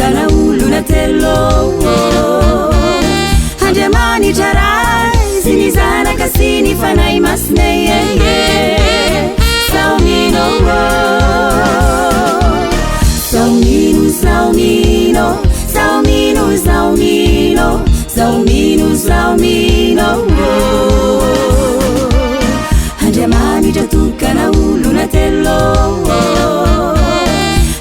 tukana uluna telo Handemani tarai sinizana kasini fanai masne Saumino Saumino Saumino Saumino Saumino Saumino Saumino Handemani tukana uluna telo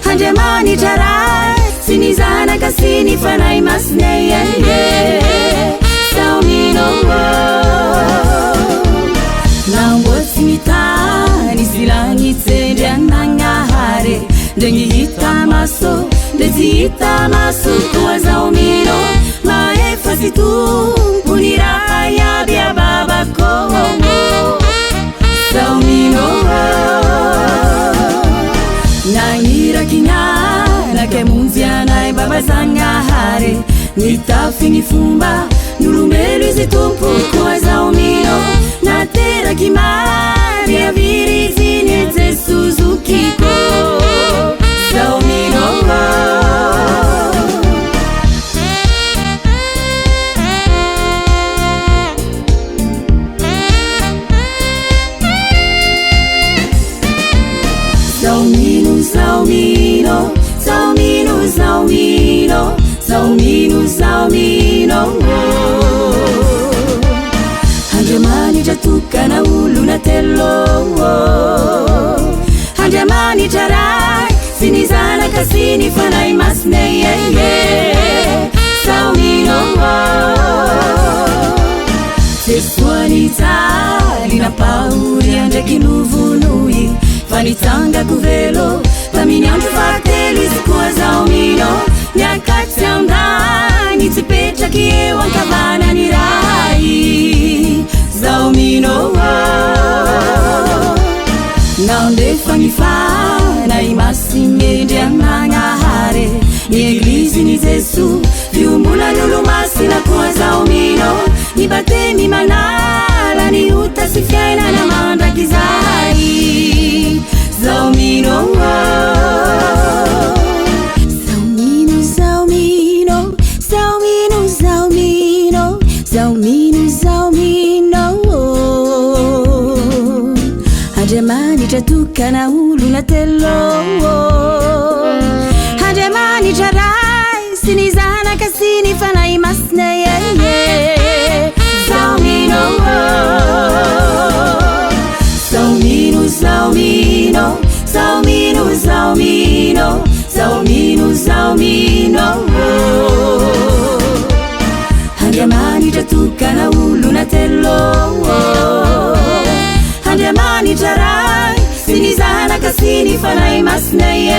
Handemani tarai sinizana kasini fanai masne Saumino Nambotsi mitani silangi tsende anangahare Dengi hita maso, dezi hita maso Kwa Saumino Maefa situmpunira ayabia babako Saumino Nangira kinyana ke munziana baba zangahare Nitafi nifumba nulumelu zitumpu Kwa Saumino Natera kimari ya viri zineze Suzuki ko Saumino Saumino Saumino Saumino Saumino Saumino Saumino Handemani tukana uluna telo Handemani tarai sinizana kasini fanai masne Saumino Teswani tali na pauri ande kinuvunui Fanitanga kuvelo Paminyamtu fateli Kwa Saumino Nyakati amdani Tipecha kiewa kavana ni rai Saumino Naonde fangifana Imasi mende anangahare Ni eglisi ni Zesu Viumbula nulumasi na Kwa Saumino Ni batemi manala Ni utasifiaina na manda kizai Saumino Saumino Saumino Saumino Saumino Saumino Saumino Handemani tukana uluna telo Handemani tarai sinizana kasini fanai masne Saumino Saumino Saumino Saumino Saumino Saumino Saumino Handemani tukana uluna telo Handemani tarai sinizana kasini fanai masne